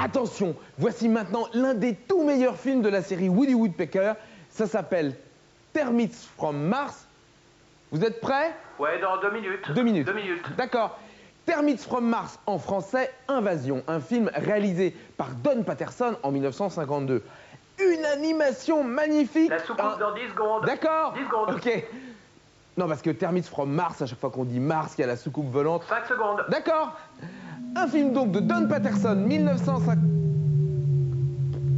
Attention, voici maintenant l'un des tout meilleurs films de la série Woody Woodpecker. Ça s'appelle Termites from Mars. Vous êtes prêts? Ouais, dans 2 minutes. 2 minutes. 2 minutes. D'accord. Termites from Mars, en français, Invasion. Un film réalisé par Don Patterson en 1952. Une animation magnifique. La soucoupe dans 10 secondes. D'accord. 10 secondes. Ok. Non, parce que Termites from Mars, à chaque fois qu'on dit Mars, il y a la soucoupe volante. 5 secondes. D'accord. Un film donc de Don Patterson, 1950...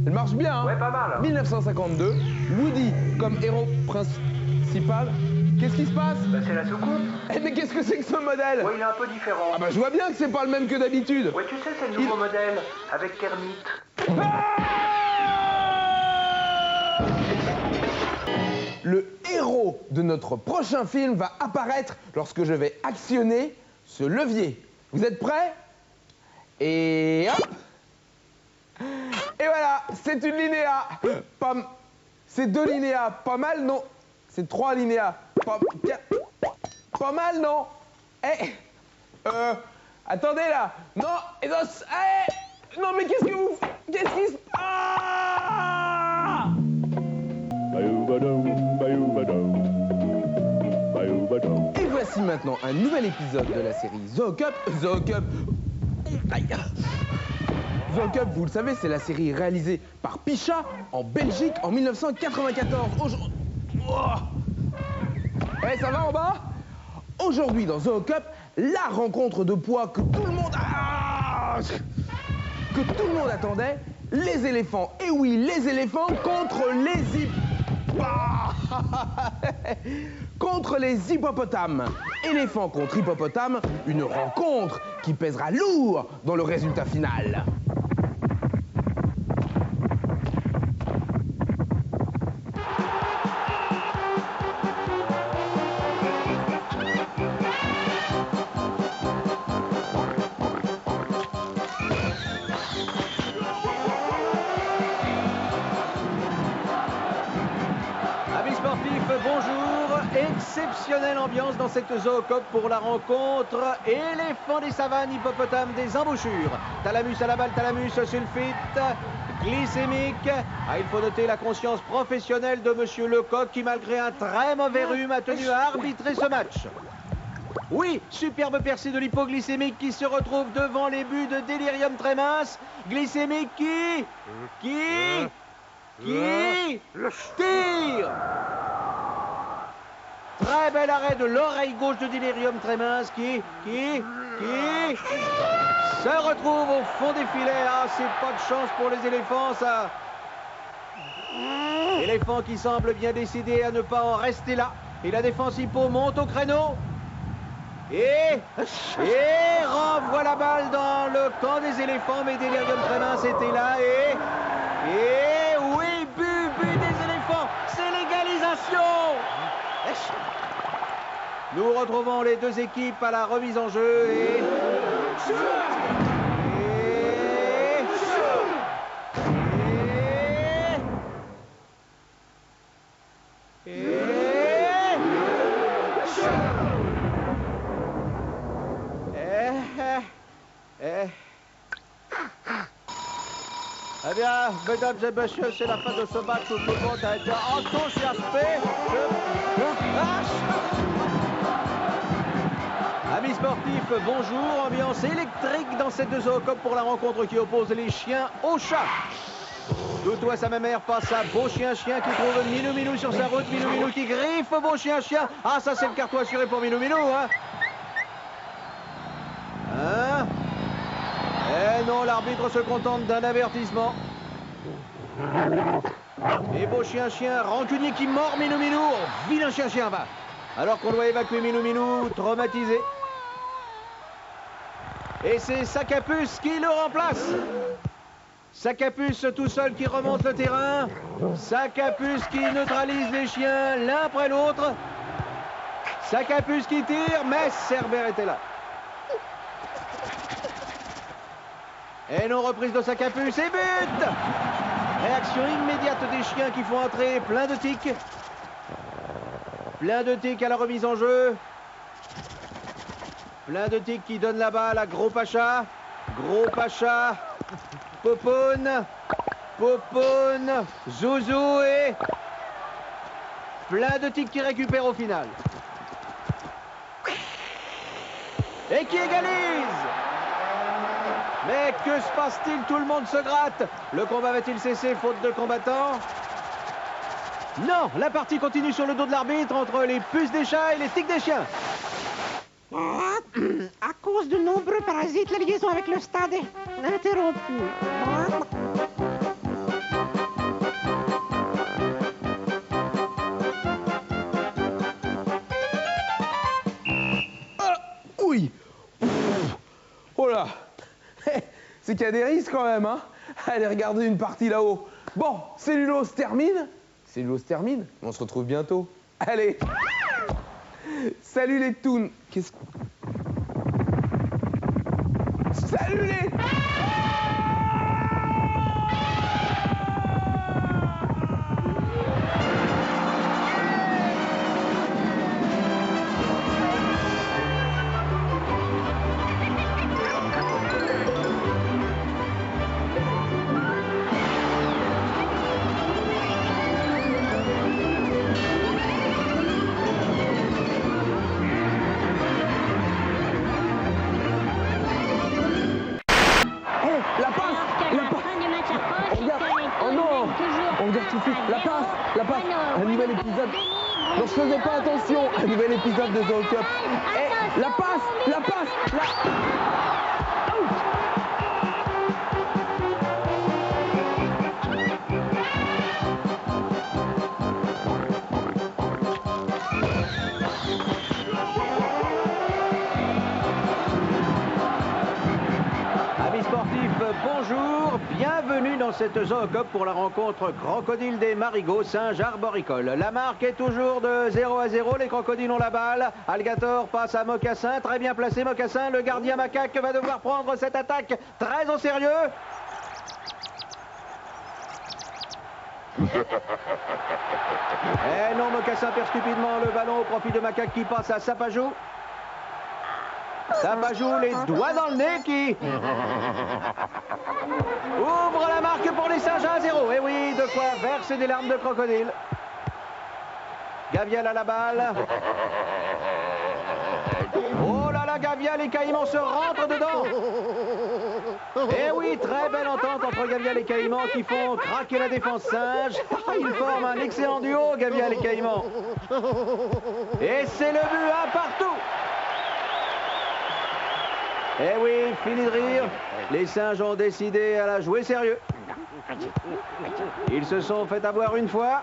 Elle marche bien, hein? Ouais, pas mal. 1952. Woody comme héros principal. Qu'est-ce qui se passe? Bah, c'est la soucoupe. Eh, mais qu'est-ce que c'est que ce modèle? Ouais, il est un peu différent. Ah bah je vois bien que c'est pas le même que d'habitude. Ouais, tu sais, c'est le nouveau modèle, avec termites. Le héros de notre prochain film va apparaître lorsque je vais actionner ce levier. Vous êtes prêts? Et hop! Et voilà, c'est une linéa. C'est 2 linéas. Pas mal, non? C'est 3 linéas. Pas mal, non? Eh, attendez là. Non, et non, non, mais qu'est-ce que vous... Qu'est-ce qui se... Ah! Et voici maintenant un nouvel épisode de la série Zoocup. Aïe. Zoocup, vous le savez, c'est la série réalisée par Pichat en Belgique en 1994. Eh, ça va en bas? Aujourd'hui dans Zoocup, la rencontre de poids que tout le monde... que tout le monde attendait, les éléphants. Et oui, les éléphants contre les contre les hippopotames. Éléphant contre hippopotame, une rencontre qui pèsera lourd dans le résultat final. Bonjour, exceptionnelle ambiance dans cette zoocope pour la rencontre éléphant des savanes, hippopotame des embouchures. Thalamus à la balle, thalamus sulfite, glycémique. Ah, il faut noter la conscience professionnelle de Monsieur Lecoq qui, malgré un très mauvais rhume, a tenu à arbitrer ce match. Oui, superbe percée de l'hypoglycémique qui se retrouve devant les buts de Delirium très mince. Glycémique qui tire. Très bel arrêt de l'oreille gauche de Delirium très mince qui se retrouve au fond des filets. Ah, c'est pas de chance pour les éléphants, ça. Éléphant qui semble bien décidé à ne pas en rester là. Et la défense hippo monte au créneau. Et renvoie la balle dans le camp des éléphants. Mais Delirium très mince était là. Et oui, but des éléphants. C'est l'égalisation. Nous retrouvons les deux équipes à la remise en jeu et eh bien, mesdames et messieurs, c'est la fin de ce match où tout le monde a été enthousiasmé. Amis sportifs, bonjour. Ambiance électrique dans cette zoocope pour la rencontre qui oppose les chiens aux chats. Toutou à sa mère passe à Beau Chien qui trouve Minou Minou sur sa route. Minou Minou qui griffe Beau Chien. Ah, ça c'est le carton assuré pour Minou Minou, hein. Eh non, l'arbitre se contente d'un avertissement. Et Beau Chien, rancunier qui mord Minou Minou. Vilain chien va. Alors qu'on doit évacuer Minou Minou, traumatisé. Et c'est Sacapus qui le remplace. Sacapus tout seul qui remonte le terrain. Sacapus qui neutralise les chiens l'un après l'autre. Sacapus qui tire, mais Cerbère était là. Et non, reprise de Sacapus et but. Réaction immédiate des chiens qui font entrer plein de tics. Plein de tics à la remise en jeu. Plein de tics qui donnent la balle à Gros Pacha. Gros Pacha Popoun, Popoun, Zouzou et... plein de tics qui récupèrent au final. Et qui égalise. Mais que se passe-t-il? Tout le monde se gratte. Le combat va-t-il cesser faute de combattants? Non, la partie continue sur le dos de l'arbitre entre les puces des chats et les tics des chiens. À cause de nombreux parasites, la liaison avec le stade est interrompue. Oui. Oh là. C'est qu'il y a des risques quand même, hein. Allez, regardez une partie là-haut. Bon, Cellulose termine. Cellulose termine. On se retrouve bientôt. Allez. Salut les toons. Qu'est-ce que... Salut les... La passe, un nouvel épisode. Non, je faisais pas attention. Un nouvel épisode de Zoo Cup. Et la passe, Amis sportifs, bonjour, bienvenue dans cette Zoo-Cup pour la rencontre Crocodile des Marigots Singes Arboricoles. La marque est toujours de 0-0, les crocodiles ont la balle. Alligator passe à Mocassin, très bien placé Mocassin, le gardien macaque va devoir prendre cette attaque très au sérieux. Et non, Mocassin perd stupidement le ballon au profit de Macaque qui passe à Sapajou. Sapajou, les doigts dans le nez qui... ouvre la marque pour les singes 1-0. Et oui, de quoi verser des larmes de crocodile. Gavial à la balle. Oh là là, Gavial et Caïman se rentrent dedans. Et oui, très belle entente entre Gavial et Caïman qui font craquer la défense singe. Ils forment un excellent duo, Gavial et Caïman. Et c'est le but, un partout. Eh oui, fini de rire. Les singes ont décidé à la jouer sérieux. Ils se sont fait avoir une fois.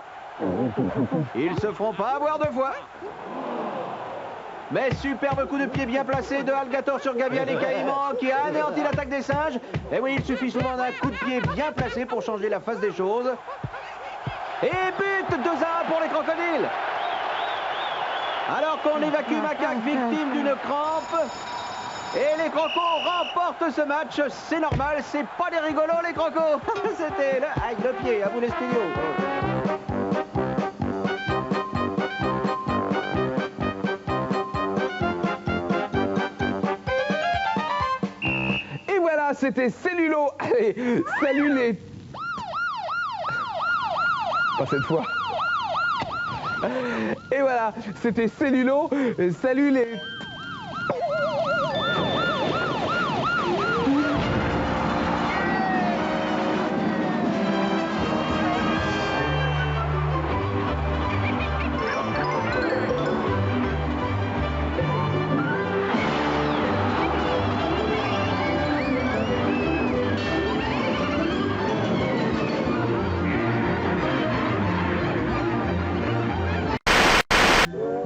Ils se feront pas avoir deux fois. Mais superbe coup de pied bien placé de Alligator sur Gavial et Caïman qui a anéanti l'attaque des singes. Et oui, il suffit souvent d'un coup de pied bien placé pour changer la face des choses. Et but 2-1 pour les crocodiles. Alors qu'on évacue Macaque victime d'une crampe. Et les crocos remportent ce match, c'est normal, c'est pas des rigolos les crocos. C'était le... aïe, le pied, à vous les studios. Et voilà, c'était Cellulo. Allez, salut les... Pas cette fois. Et voilà, c'était Cellulo. Salut les...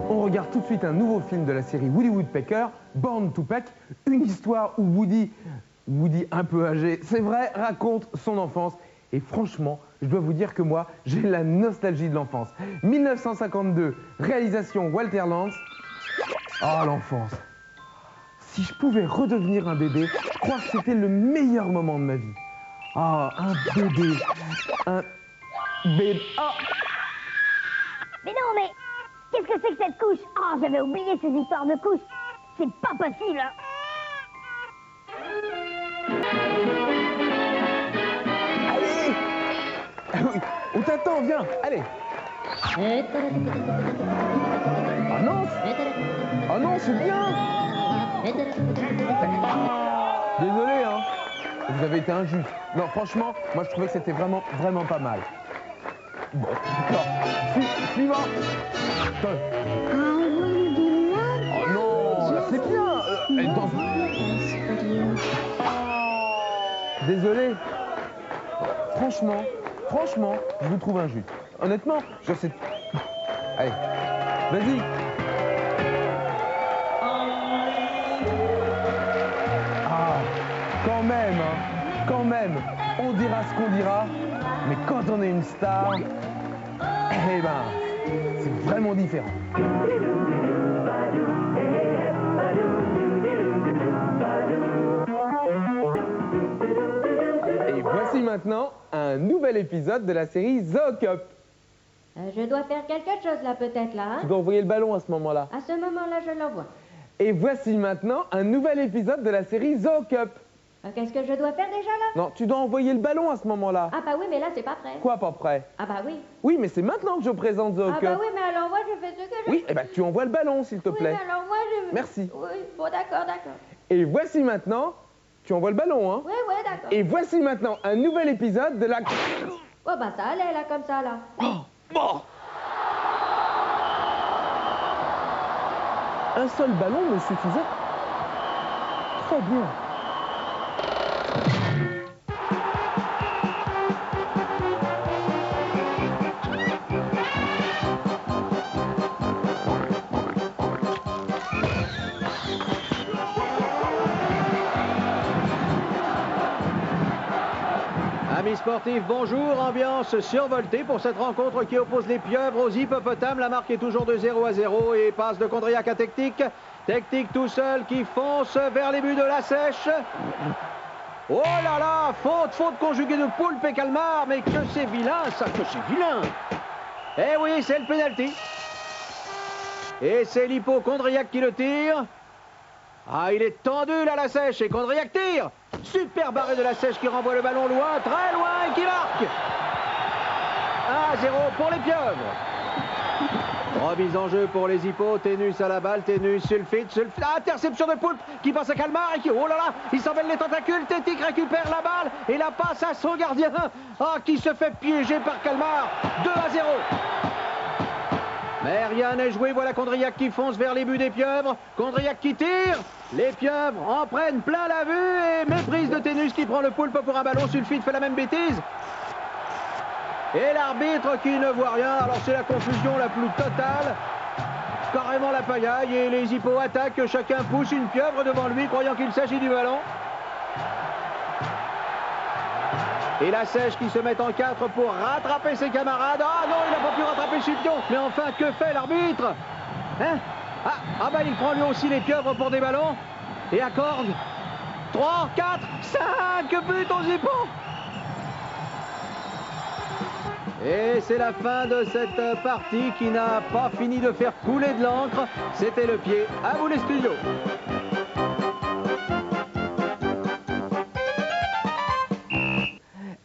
On regarde tout de suite un nouveau film de la série Woody Woodpecker, Born to Peck, une histoire où Woody un peu âgé, c'est vrai, raconte son enfance. Et franchement, je dois vous dire que moi, j'ai la nostalgie de l'enfance. 1952, réalisation Walter Lantz. Oh, l'enfance. Si je pouvais redevenir un bébé, je crois que c'était le meilleur moment de ma vie. Ah, un bébé. Un bébé. Ah. Mais non, mais qu'est-ce que c'est que cette couche? Oh, j'avais oublié ces histoires de couches. C'est pas possible, hein. Oui, on t'attend, viens, allez. Ah non, ah non, c'est bien. Désolé, hein. Vous avez été injuste. Non, franchement, moi je trouvais que c'était vraiment pas mal. Bon, alors, suivant. Attends. Oh non, là c'est bien. Désolé. Franchement, je vous trouve injuste. Honnêtement, je sais. Allez, vas-y. Ah, quand même, on dira ce qu'on dira, mais quand on est une star, eh ben, c'est vraiment différent. Et voici maintenant un nouvel épisode de la série Zoocop. Je dois faire quelque chose là, peut-être, là, hein? Tu dois envoyer le ballon à ce moment-là. À ce moment-là, je l'envoie. Et voici maintenant un nouvel épisode de la série Zoocop. Qu'est-ce que je dois faire déjà, là? Non, tu dois envoyer le ballon à ce moment-là. Ah bah oui, mais là, c'est pas prêt. Quoi, pas prêt? Ah bah oui. Oui, mais c'est maintenant que je présente Zoocop. Ah bah oui, mais alors moi, je fais ce que je... Oui, eh ben tu envoies le ballon, s'il te Oui, plaît. mais alors moi, je... Merci. Oui, bon, d'accord. Et voici maintenant, tu envoies le ballon, hein. Oui, d'accord. Et voici maintenant un nouvel épisode de la... Oh bah ça allait, là, comme ça, là. Bon. Un seul ballon me suffisait. Très bien. Amis sportifs, bonjour. Ambiance survoltée pour cette rencontre qui oppose les pieuvres aux hippopotames. La marque est toujours de 0-0 et passe de Condriac à Technique. Technique tout seul qui fonce vers les buts de la sèche. Oh là là, faute conjuguée de Poulpe et Calmar. Mais que c'est vilain, ça, que c'est vilain. Eh oui, c'est le pénalty. Et c'est l'hippo Condriac qui le tire. Ah, il est tendu là, la sèche, et Condriac tire. Super barré de la sèche qui renvoie le ballon loin, très loin, et qui marque. 1-0 pour les pieuvres. Remise en jeu pour les hippos. Ténus à la balle, Ténus, sulfite. Interception de Poulpe qui passe à Calmar et qui, oh là là, il s'en mêle les tentacules. Tétique récupère la balle et la passe à son gardien. Ah, qui se fait piéger par Calmar. 2-0. Mais rien n'est joué, voilà Condriac qui fonce vers les buts des pieuvres. Condriac qui tire. Les pieuvres en prennent plein la vue et méprise de Ténus qui prend le Poulpe pour un ballon. Sulfite fait la même bêtise. Et l'arbitre qui ne voit rien. Alors c'est la confusion la plus totale. Carrément la pagaille et les hippos attaquent. Chacun pousse une pieuvre devant lui croyant qu'il s'agit du ballon. Et la sèche qui se met en 4 pour rattraper ses camarades. Ah non, il n'a pas pu rattraper Scipion. Mais enfin, que fait l'arbitre? Hein? Ah ben il prend lui aussi les pieuvres pour des ballons. Et accorde 3, 4, 5 buts aux hippos. Et c'est la fin de cette partie qui n'a pas fini de faire couler de l'encre. C'était le pied. À vous les studios.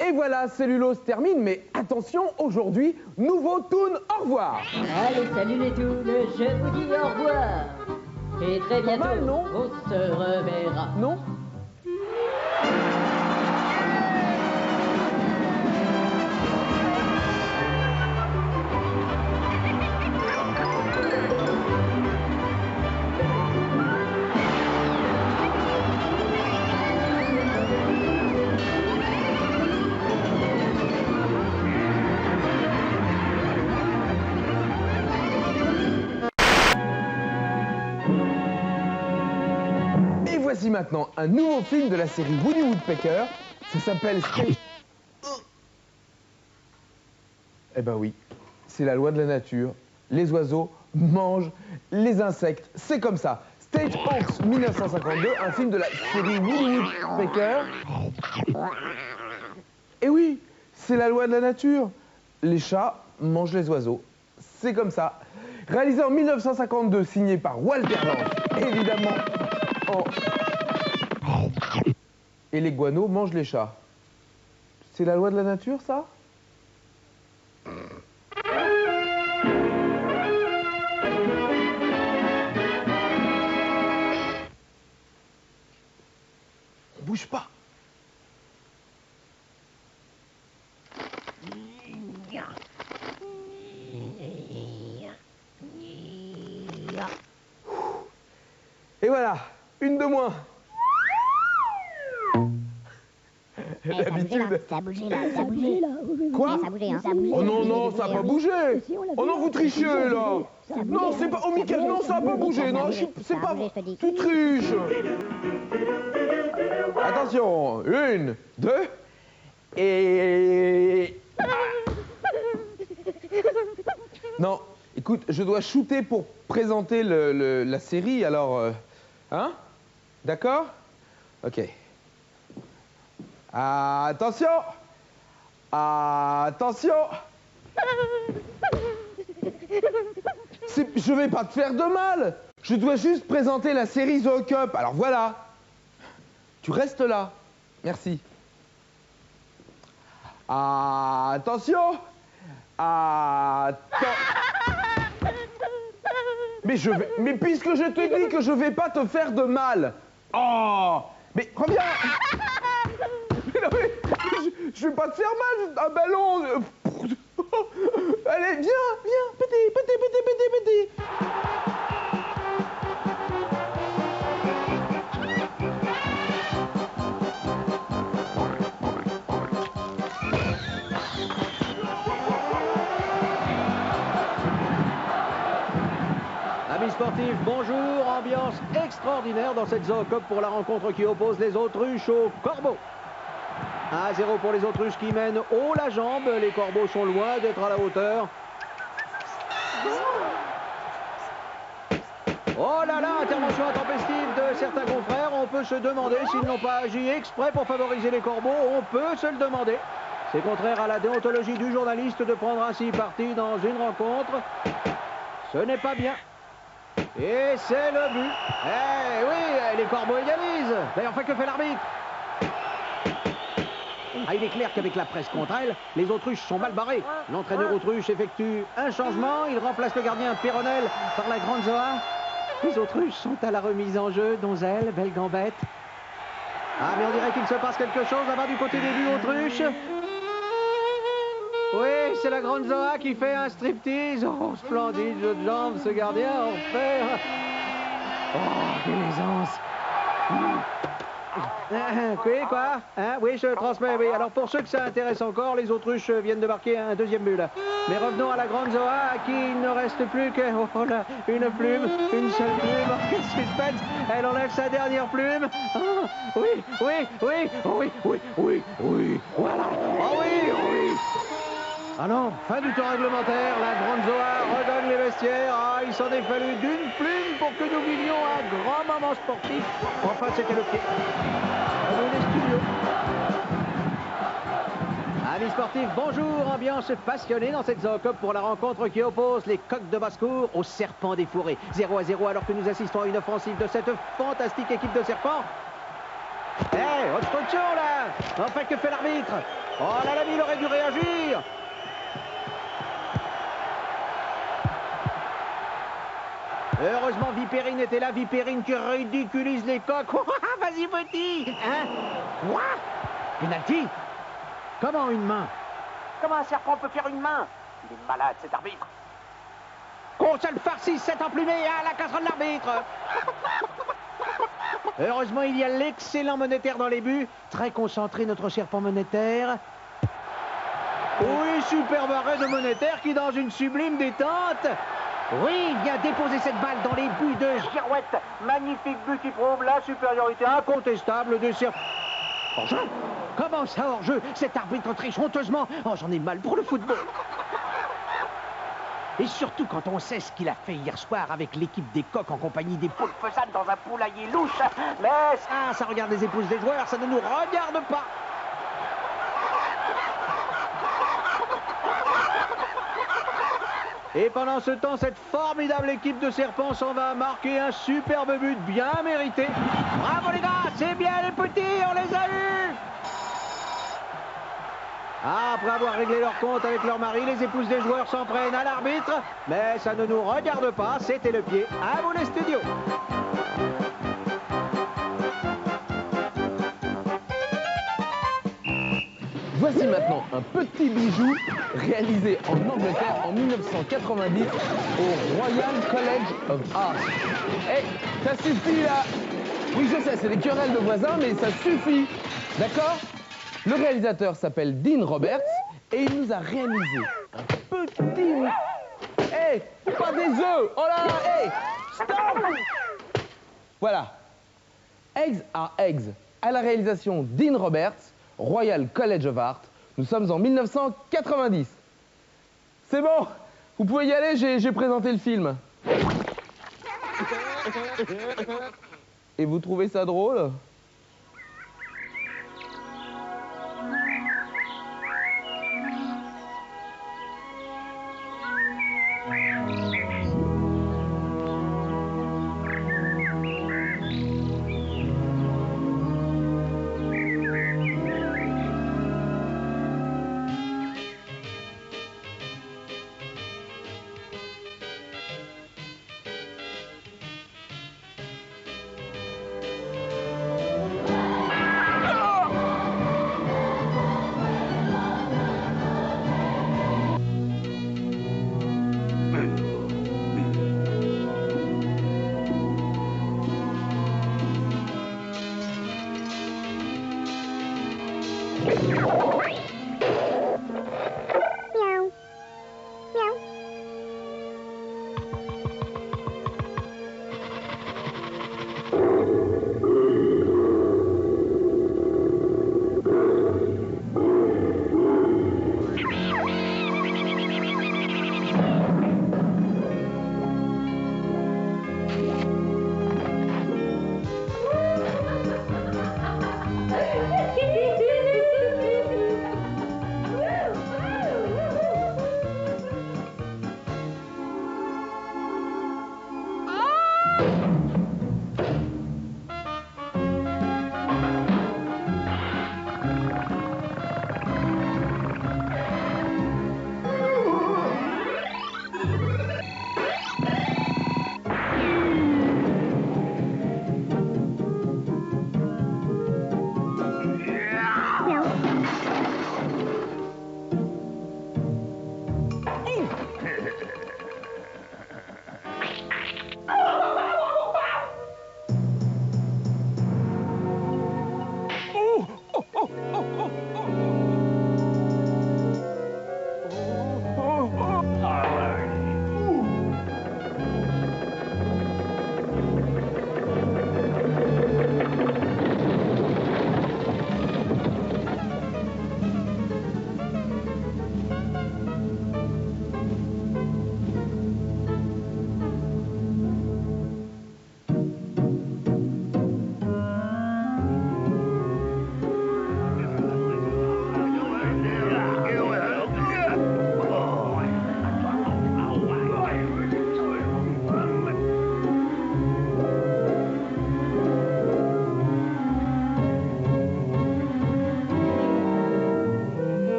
Et voilà, Cellulose termine, mais attention, aujourd'hui, nouveau toon, au revoir. Allez, salut les toons, je vous dis au revoir. Et très bientôt, mal, non? on se reverra. Non? Voici maintenant un nouveau film de la série Woody Woodpecker. Ça s'appelle Eh ben oui, c'est la loi de la nature. Les oiseaux mangent les insectes. C'est comme ça. Stage Hawks 1952, un film de la série Woody Woodpecker. Et oui, c'est la loi de la nature. Les chats mangent les oiseaux. C'est comme ça. Réalisé en 1952, signé par Walter Lantz, évidemment. Et les guanos mangent les chats. C'est la loi de la nature, ça? Et voilà, une de moins. L'habitude. Ça a bougé là, ça a bougé là. Quoi? Ça a bougé, hein. Ça a bougé. Oh non, non, ça n'a pas bougé. Oh non, vous trichez là. Non, c'est pas... Oh, Michael, non, ça n'a pas bougé. Non, c'est pas... Tu triches. Attention, 1, 2... Et... Non, écoute, je dois shooter pour présenter la série, alors... Hein? D'accord? Ok. Attention! Attention! Je vais pas te faire de mal! Je dois juste présenter la série Zoocup. Alors voilà. Tu restes là. Merci. Attention! Mais puisque je te dis que je vais pas te faire de mal. Oh! Mais reviens! Mais non, mais je vais pas te faire mal, un ballon. Allez, viens, petit. Amis sportifs, bonjour. Ambiance extraordinaire dans cette Zoocup pour la rencontre qui oppose les autruches aux corbeaux. 1-0 pour les autruches qui mènent haut la jambe. Les corbeaux sont loin d'être à la hauteur. Oh là là, intervention intempestive de certains confrères. On peut se demander s'ils n'ont pas agi exprès pour favoriser les corbeaux. On peut se le demander. C'est contraire à la déontologie du journaliste de prendre ainsi parti dans une rencontre. Ce n'est pas bien. Et c'est le but. Eh oui, les corbeaux égalisent. D'ailleurs, que fait l'arbitre? Ah, il est clair qu'avec la presse contre elle, les autruches sont mal barrés. L'entraîneur autruche effectue un changement. Il remplace le gardien Péronel par la grande Zoa. Les autruches sont à la remise en jeu. Donzelle, belle gambette. Ah, mais on dirait qu'il se passe quelque chose là-bas du côté des buts autruches. Oui, c'est la grande Zoa qui fait un striptease. Oh, splendide jeu de jambes, ce gardien en fer. Oh, quelle aisance. Oui, quoi? Hein? Oui, je transmets, oui. Alors, pour ceux que ça intéresse encore, les autruches viennent de marquer un deuxième but, là. Mais revenons à la grande Zoa, à qui il ne reste plus que... Oh là, une plume, une seule plume. Oh, quel suspense. Elle enlève sa dernière plume. Oh, oui, voilà. Oh oui. Ah non, fin du temps réglementaire, la grande Zoa redonne les vestiaires. Ah, il s'en est fallu d'une plume pour que nous vivions un grand moment sportif. Enfin, c'était le pied. Les studios. Amis sportifs, bonjour. Ambiance passionnée dans cette Zoocup pour la rencontre qui oppose les coqs de basse-cour aux serpents des fourrés. 0-0 alors que nous assistons à une offensive de cette fantastique équipe de serpents. Hé, obstruction là. Enfin, que fait l'arbitre? Oh là là, il aurait dû réagir. Heureusement, Vipérine était là. Vipérine qui ridiculise les coqs. Vas-y, petit. Hein? Quoi? Penalty? Comment une main? Comment un serpent peut faire une main? Il est malade, cet arbitre. Oh, ça le farcit, cet emplumé à la casserole de l'arbitre. Heureusement, il y a l'excellent monétaire dans les buts. Très concentré, notre serpent monétaire. Oui, superbe arrêt de monétaire qui, dans une sublime détente... Oui, vient déposer cette balle dans les buts de Girouette, magnifique but qui prouve la supériorité incontestable de serpent. Hors-jeu? Comment ça, hors-jeu? Cet arbitre triche honteusement. Oh, j'en ai mal pour le football. Et surtout quand on sait ce qu'il a fait hier soir avec l'équipe des coqs en compagnie des poules façade dans un poulailler louche. Mais ça regarde les épouses des joueurs, ça ne nous regarde pas. Et pendant ce temps, cette formidable équipe de serpents s'en va marquer un superbe but bien mérité. Bravo les gars, c'est bien les petits, on les a eus. Après avoir réglé leur compte avec leur mari, les épouses des joueurs s'en prennent à l'arbitre. Mais ça ne nous regarde pas, c'était le pied. À vous les studios. Voici maintenant un petit bijou réalisé en Angleterre en 1990 au Royal College of Art. Eh, ça suffit là! Oui, je sais, c'est des querelles de voisins, mais ça suffit. D'accord? Le réalisateur s'appelle Dean Roberts et il nous a réalisé un petit... Eh, pas des œufs! Oh là là, hey! Stop! Voilà. Eggs are Eggs. À la réalisation Dean Roberts, Royal College of Art. Nous sommes en 1990. C'est bon, vous pouvez y aller, j'ai présenté le film. Et vous trouvez ça drôle?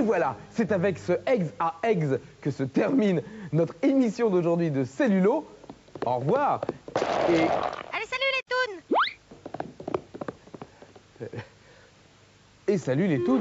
Voilà, c'est avec ce Eggs à Eggs que se termine notre émission d'aujourd'hui de Cellulo. Au revoir. Et... Allez, salut les toons! Et salut les toons!